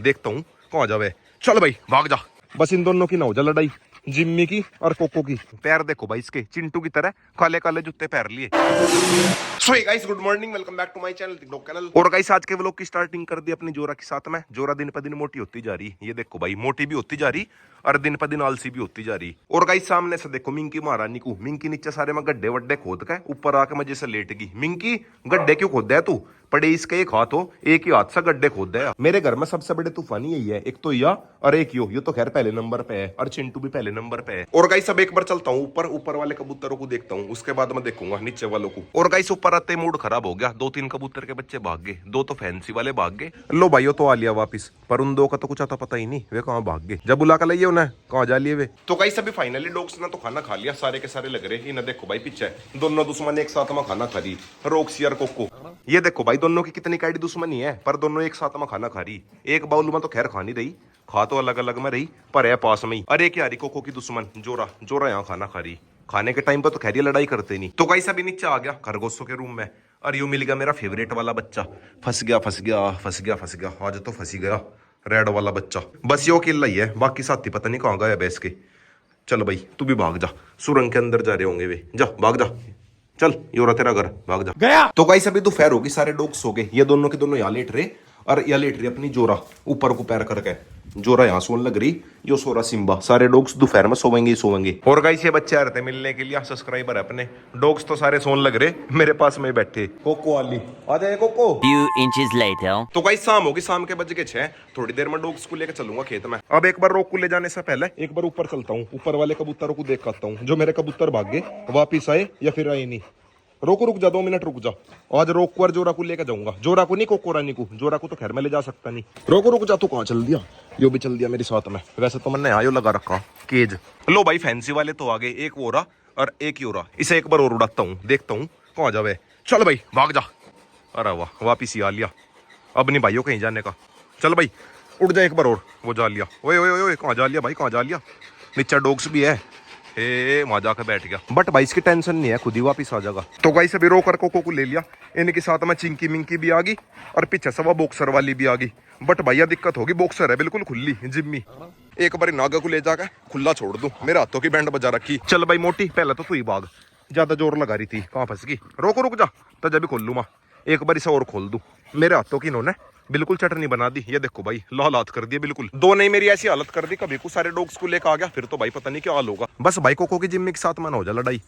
देखता हूँ कौन जावे। चल भाई भाग जा। बस इन दोनों की ना हो जा लड़ाई, जिम्मी की और कोको की। पैर देखो भाई इसके चिंटू की तरह काले काले जूते पैर लिए। So hey guys, good morning, welcome back to my channel TikTok channel. और गाइस आज के व्लॉग की स्टार्टिंग कर दी अपनी जोरा के साथ में। जोरा दिन पर दिन मोटी होती जा रही, ये देखो भाई, मोटी भी होती जा रही और दिन पर दिन आलसी भी होती जा रही। और गाइस सामने से देखो मिंकी महारानी को। मिंकी नीचे सारे में गड्ढे वड्ढे खोद के ऊपर आके मजे से लेट गई। मिंकी गड्ढे क्यों खोद है तू? पड़े इसके एक हाथ हो, एक ही हाथ से गड्ढे खोद है। मेरे घर में सबसे बड़े तूफानी यही है, एक तो या और एक यो तो खैर पहले नंबर पे है, और चिंटू भी पहले नंबर पे है। और गाइस अब एक बार चलता हूँ ऊपर वाले कबूतरों को देखता हूँ, उसके बाद मैं देखूंगा नीचे वालों को। और गाइस ऊपर आते मूड खराब हो गया, 2-3 कबूतर के बच्चे भाग गए, 2 तो फैंसी वाले भाग गए। लो भाइयों तो आ लिया वापिस, पर उन 2 का तो कुछ आता पता ही नहीं वे कहाँ भाग गए। जब बुला कर लाइए उन्हें कहाँ जा लिए वे। तो गाइस अभी फाइनली डॉग्स ने तो खाना खा लिया, सारे के सारे लग रहे। इन्हें देखो भाई पीछे दोनों दुश्मन एक साथ में खाना खा रही, रॉक्सी और कोको। ये देखो भाई दोनों की कितनी कैडी दुश्मनी है, पर दोनों एक साथ में खाना खा रही। एक बाउल में तो खैर खा नहीं रही, खा तो अलग अलग में रही, पर है पास में ही। अरे क्या रही कोको की दुश्मन जोरा यहाँ खाना खा रही। खाने के टाइम पर तो खैर ये लड़ाई करते नहीं। तो गाइस अभी नीचे आ गया खरगोशों के रूम में, और यूं मिल गया मेरा फेवरेट वाला बच्चा। फंस गया आज तो फंसी गया, रेड वाला बच्चा। बस यो अकेला ही है, बाकी साथी पता नहीं कहाँ गए बैस के। चल भाई तू भी भाग जा, सुरंग के अंदर जा रहे होंगे वे। जा भाग जा, चल योरा तेरा घर, भाग जा गया। तो गाइस अभी दोपहर होगी, सारे डॉग सो गए। ये दोनों के दोनों यहाँ लेट रहे, और यहाँ लेट रही अपनी जोरा ऊपर को पैर करके। जोरा यहाँ सोने लग रही, यो सोरा सिम्बा। सारे डॉग्स दोपहर में सोवेंगे। और गाइस ये बच्चे आ रहे थे मिलने के लिए, सब्सक्राइबर है अपने। डॉग्स तो सारे सोने लग रहे, मेरे पास में बैठे। कोको वाली आ जाए कोको। Few inches later. तो गाइस शाम होगी, शाम के बज के 6। थोड़ी देर में डॉग्स को लेकर चलूंगा खेत में। अब एक बार रोक को ले जाने से पहले एक बार ऊपर चलता हूँ, ऊपर वाले कबूतरों को देख आता हूँ, जो मेरे कबूतर भाग गए वापिस आए या फिर आए नहीं। रुक जा 2 मिनट रुक जा। आज रोक को और जोरा को लेकर जाऊंगा। जोरा को नहीं, कोको रानी को। जोरा को तो खैर मैं ले जा सकता नहीं। रुक जा, तू कहाँ चल दिया? यो भी चल दिया मेरे साथ में। वैसे तो मैंने आयो लगा रखा केज। लो भाई फैंसी वाले तो आ गए, एक वो रहा और एक योरा। इसे एक बार और उड़ाता हूँ, देखता हूँ कहाँ जावे। चल भाई भाग जा। अरे वाह वापिस ही आ लिया। अब नहीं भाइयों कहीं जाने का। चल भाई उड़ जा एक बार और। वो जा लिया। ओए कहाँ जा लिया भाई, कहाँ जा लिया? नीचे डॉग्स भी है, वहां जाकर बैठ गया। बट भाई इसकी टेंशन नहीं है, खुद ही वापिस आ जाएगा। तो गाइस अभी रोकर कोको को ले लिया, इनके साथ में चिंकी मिंकी भी आ गई, और पीछे सवा बॉक्सर वाली भी आ गई। बट भैया दिक्कत होगी, बॉक्सर है बिल्कुल खुली जिम्मी। एक बार नागा को ले जाकर खुला छोड़ दूं, मेरे हाथों की बैंड बजा रखी। चल भाई मोटी, पहले तो तू ही भाग, ज्यादा जोर लगा रही थी, कहाँ फंस गई? रुक जा, तो जब भी खोल लू मैं एक बार इसे और खोल दूं। मेरे हाथों की इन्होंने बिल्कुल चटनी बना दी। ये देखो भाई लाल हाथ कर दिया बिल्कुल। 2 नहीं मेरी ऐसी हालत कर दी, कभी को सारे डॉग्स को लेकर आ गया, फिर तो भाई पता नहीं क्या हाल होगा। बस भाई कोको की जिम्मी के साथ मन हो जा लड़ाई।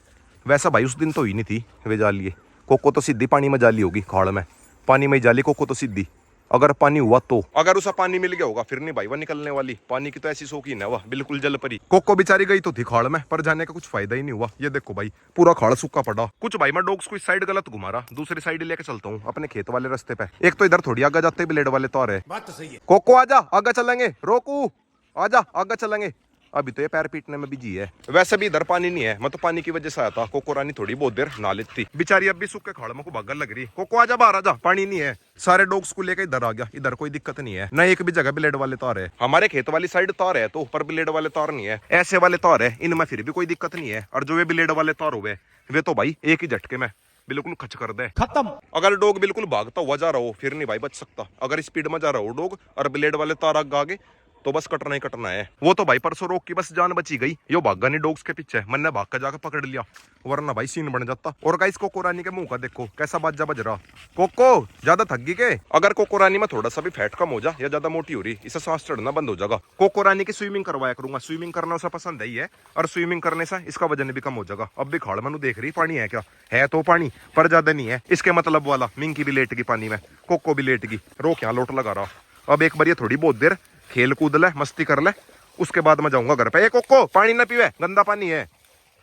वैसा भाई उस दिन तो ही नहीं थी वे जा लिए। कोको तो सीधी पानी में जाली होगी, खाड़ में पानी में जाली। कोको तो सीधी, अगर पानी हुआ तो, अगर उसे पानी मिल गया होगा फिर नहीं भाई वह निकलने वाली। पानी की तो ऐसी शौकीन है वह, बिल्कुल जल परी। कोको बेचारी गई तो थी खाड़ में, पर जाने का कुछ फायदा ही नहीं हुआ। ये देखो भाई पूरा खाड़ सूखा पड़ा। कुछ भाई मैं डॉग्स को इस साइड गलत घुमा रहा, दूसरी साइड लेके चलता हूँ अपने खेत वाले रास्ते पे। एक तो इधर थोड़ी आगे जाते ब्लेड वाले तार है। बात तो सही है। कोको आजा, आगे चलेंगे। रोकू आजा, आगे चलेंगे। अभी तो ये पैर पीटने में बिजी है। वैसे भी इधर पानी नहीं है, मैं तो पानी की वजह से आया था। कोको रानी थोड़ी बहुत देर नहा लेती थी, बेचारी अब भी सूखे खाड़ में को भागल लग रही। कोको आजा बाहर आजा, पानी नहीं है। सारे डॉग्स को लेकर इधर आ गया, इधर कोई दिक्कत नहीं है, न एक भी जगह ब्लेड वाले तार है। हमारे खेत वाली साइड तार है तो ऊपर ब्लेड वाले तार नहीं है, ऐसे वाले तार है, इनमें फिर भी कोई दिक्कत नहीं है। और जो वे ब्लेड वाले तार हुए वे तो भाई एक ही झटके में बिल्कुल खच कर दे, खत्म। अगर डॉग बिल्कुल भागता हुआ जा रहा हो फिर नहीं भाई बच सकता। अगर स्पीड में जा रहा हो डॉग और ब्लेड वाले तार आगे तो बस कटना ही कटना है। वो तो भाई परसों रोक की बस जान बची गई, यो भागा नहीं डॉग्स के पीछे, मैंने भाग कर जाकर पकड़ लिया, वरना भाई सीन बन जाता। और गाइस कोको रानी के मुंह का देखो कैसा बाजा बज रहा। कोको ज्यादा थक गई के? अगर कोको रानी में थोड़ा सा भी फैट कम हो जा या ज्यादा मोटी हो रही, इसे सांस चढ़ना बंद हो जाएगा। कोको रानी की स्विमिंग करवाया करूंगा, स्विमिंग करना उसे पसंद है, और स्विमिंग करने से इसका वजन भी कम हो जाएगा। अब भी खाड़ मनु देख रही पानी है क्या, है तो पानी पर ज्यादा नहीं है। इसके मतलब वाला मिंकी भी लेट गई पानी में, कोको भी लेट गई, रोक यहाँ लोट लगा रहा। अब एक बार ये थोड़ी बहुत देर खेल कूद ले, मस्ती कर ले, उसके बाद मैं जाऊंगा घर पे। कोको पानी ना पीवे, गंदा पानी है।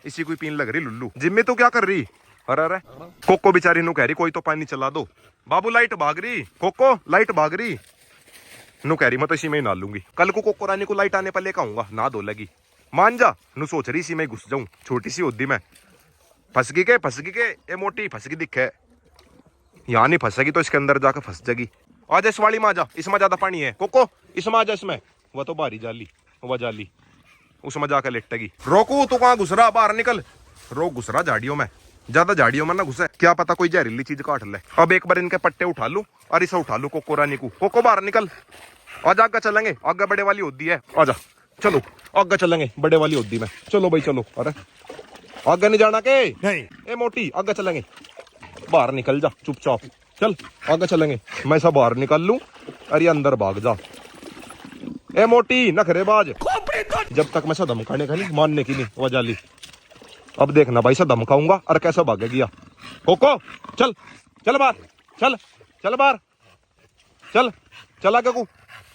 इसी को पीन लग रही लुल्लू। जिम्मी तू क्या कर रही? अरे कोको बेचारी नु कह रही कोई तो पानी चला दो। बाबू लाइट भाग रही, कोको लाइट भाग रही नु कह रही, मैं तो इसी में ही नहा लूंगी। कल को कोको रानी को लाइट आने पर लेकर आऊंगा, नहा धो लगी। मान जा नु सोच रही इसी में घुस जाऊं, छोटी सी होती मैं। फंसगी के ये मोटी फंसगी दिखे, यहाँ नहीं फंसेगी तो इसके अंदर जाकर फंस जाएगी। आजा इस वाली में आजा, इसमें ज्यादा पानी है। कोको इसमें आजा, इसमें वह तो बाहरी जाली, वह जाली उसमें जाकर लेटेगी। रोकू तू कहाँ घुस रहा, बाहर निकल। रोक घुस रहा झाड़ियों में, ज्यादा झाड़ियों में ना घुसे, क्या पता कोई जहरीली चीज काट ले। अब एक बार इनके पट्टे उठा लू और इसे उठा लू कोको रानी को। कोको बाहर निकल, आजा आगे चलेंगे, आगे बड़े वाली होती है, आजा चलो आगे चलेंगे बड़े वाली होती में। चलो भाई चलो, अरे आगे नहीं जाना के नहीं, ए मोटी आगे चलेंगे, बाहर निकल जा चुपचाप, चल आगे चलेंगे। मैं सब बाहर निकल लूं, अरे अंदर भाग जा। ए मोटी नखरेबाज, जब तक मैं सा धमकाने का नहीं, मानने की नहीं वजाली। अब देखना भाई सा धमकाऊंगा और कैसा भागेगी। कोको चल चल बाहर, चल चल बाहर, चल चला गगू,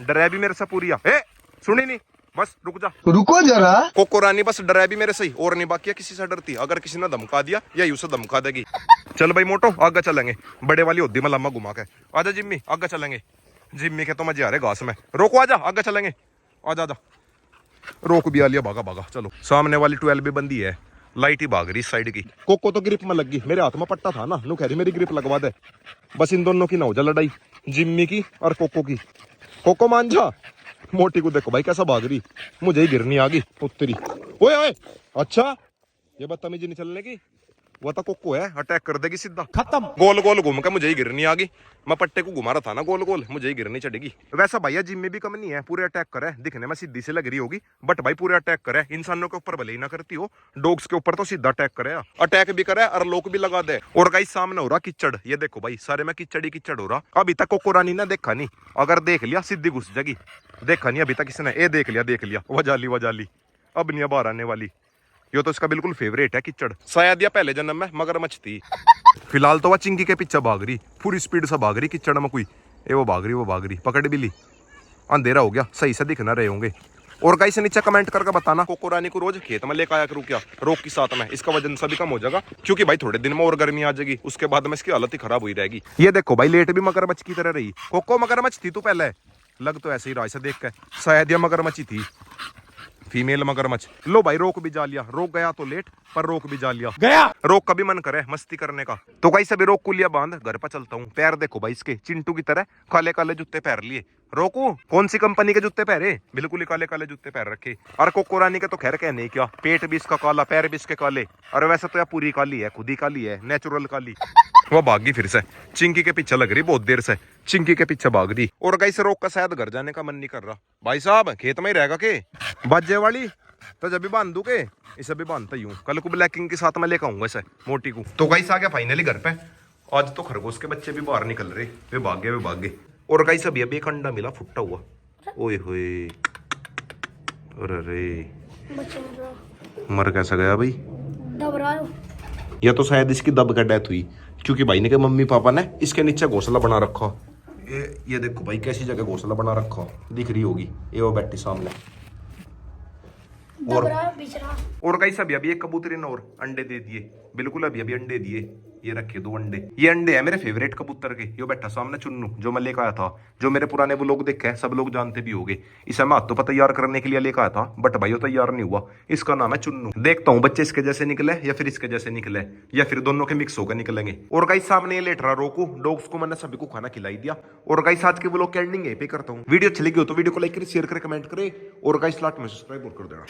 डरे भी मेरे से पूरी ए सुनी नहीं, बस रुक जा, रुको जरा। कोको रानी बस डरे भी मेरे से ही, और नहीं बाकी किसी से डरती। अगर किसी ने धमका दिया या यूं से धमका देगी। चल भाई मोटो आगे चलेंगे, बड़े वाली होती में लम्बा घुमा के। आजा जिम्मी आगे चलेंगे, जिम्मी के तो मजे आ रहे घास में। रोको आजा आगे चलेंगे, आजा आजा, रोक भी आ लिया, भागा भागा। चलो सामने वाली 12 भी बंदी है, लाइट ही भाग रही इस साइड की। कोको तो ग्रिप में लग गई, मेरे हाथ में पट्टा था ना, नु कह रही मेरी ग्रिप लगवा दे। बस इन दोनों की ना हो जा लड़ाई, जिम्मी की और कोको की। कोको मान जा, मोटी को देखो भाई कैसा भाग रही, मुझे ही गिरनी आ गई उत्तरी। ओए ओए अच्छा ये बदतमीजी नहीं चलने की, वो तो कोको है, अटैक कर देगी सीधा, खत्म। गोल गोल घूम के मुझे ही गिरनी आ गई, मैं पट्टे को घुमा रहा था ना गोल गोल, मुझे ही गिरनी चढ़ेगी। वैसा भैया जिम में भी कम नहीं है, पूरे अटैक करे, दिखने में सीधी से लग रही होगी बट भाई पूरे अटैक करे। इंसानों के ऊपर भले ही ना करती हो, डॉग्स के ऊपर तो सीधा अटैक करे, अटैक भी करे और लोक भी लगा दे। और गाइस सामने हो रहा कीचड़, ये देखो भाई सारे में कीचड़ ही कीचड़ हो रहा। अभी तक कोको रानी ने देखा नहीं, अगर देख लिया सीधी घुस जाएगी। देखा नहीं अभी तक किसी ने, ए देख लिया वजाली अब नहीं बाहर आने वाली। ये तो इसका बिल्कुल फेवरेट है कीचड़, शायद या पहले जन्म में मगरमच्छ थी। फिलहाल तो वह चिंकी के पीछे भाग रही, पूरी स्पीड से भाग रही कीचड़ में। कोई ए वो भाग रही, पकड़ भी ली। अंधेरा हो गया, सही से दिख ना रहे होंगे। और गाइस नीचे कमेंट करके बताना कोको रानी को रोज खेत में लेकर आया करूँ क्या, रोक के साथ में। इसका वजन सभी कम हो जाएगा, क्योंकि भाई थोड़े दिन में और गर्मी आ जाएगी, उसके बाद में इसकी हालत ही खराब हुई रहेगी। ये देखो भाई लेट भी मगरमच्छ की तरह रही। कोको मगरमच्छ थी तू पहले, लग तो ऐसे ही रहा, इसे देख के शायद यह मगरमच्छ ही थी, फीमेल मगरमच्छ। लो भाई रोक भी जा लिया, रोक गया तो लेट पर रोक भी जा लिया, गया रोक कभी मन करे मस्ती करने का। तो गाइस अभी रोक को लिया बांध, घर पर चलता हूँ। पैर देखो भाई इसके चिंटू की तरह काले काले जूते पैर लिए। रोकू कौन सी कंपनी के जूते पहरे, बिल्कुल ही काले काले जूते पैर रखे। और कोको रानी के तो खैर कहने ही क्या, पेट भी इसका काला, पैर भी इसके काले। और वैसे तो यार पूरी काली है, खुद ही काली है, नेचुरल काली। वो भागी फिर से, चिंकी के पीछे लग रही बहुत देर से, चिंकी के पीछे भाग रही। और गाइस रोक का शायद घर जाने का मन नहीं कर रहा। भाई साहब खेत में ही रहेगा के बाजे वाली, तो जब भी बांध दू के, इसे भी बांधता ही हूँ। कल को ब्लैकिंग के साथ में लेकर आऊंगा इसे मोटी को। तो गाइस आ गया फाइनली घर पे। आज तो खरगोश के बच्चे भी बाहर निकल रहे, वे भाग गए। और गाइस अभी एक अंडा मिला फुट्टा हुआ, ओए होए, अरे मर कैसा गया भाई, या तो शायद इसकी दब का डेथ हुई, क्योंकि भाई ने के मम्मी पापा ने इसके नीचे घोंसला बना रखा। ये देखो भाई कैसी जगह घोंसला बना रखा, दिख रही होगी, ये वो बैठी सामने। और गाइस अभी एक कबूतरी ने और अंडे दे दिए, बिल्कुल अभी अंडे दिए। ये रखे 2 अंडे, ये अंडे है मेरे फेवरेट कबूतर के। यो बैठा सामने चुन्नू, जो मैं लेकर आया था, जो मेरे पुराने वो लोग देखे सब लोग जानते भी होंगे। इसे मैं हाथों पर तैयार करने के लिए लेकर आया था, बट भाई वो तैयार नहीं हुआ। इसका नाम है चुन्नू। देखता हूँ बच्चे इसके जैसे निकले या फिर इसके जैसे निकले, या फिर दोनों के मिक्स होकर निकलेंगे। और गाइस सामने ये लेट रहा रोकू, डॉग्स को मैंने सभी को खाना खिलाई दिया। और गाइस आज के व्लॉग की एंडिंग यहीं पे करता हूँ। वीडियो अच्छी लगी हो तो वीडियो को लाइक करें, शेयर करें, कमेंट करें, और गाइस लास्ट में सब्सक्राइब कर देना।